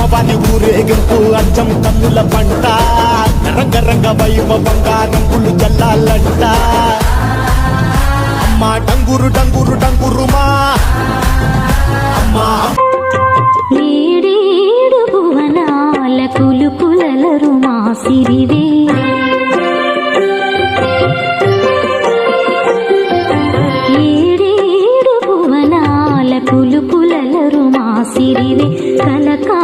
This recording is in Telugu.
అమ్మవారి ఊరేగింపు అచ్చం కన్నుల పంట రంగరంగ వైభవంగా రంగులు జల్లాలంట అమ్మా డంగురు డంగురు డంగురుమా అమ్మా ఏడేడు భువనాల కులుకులలరు మా సిరివే ఏడేడు భువనాల కులుకులలరు మా సిరివే కలకా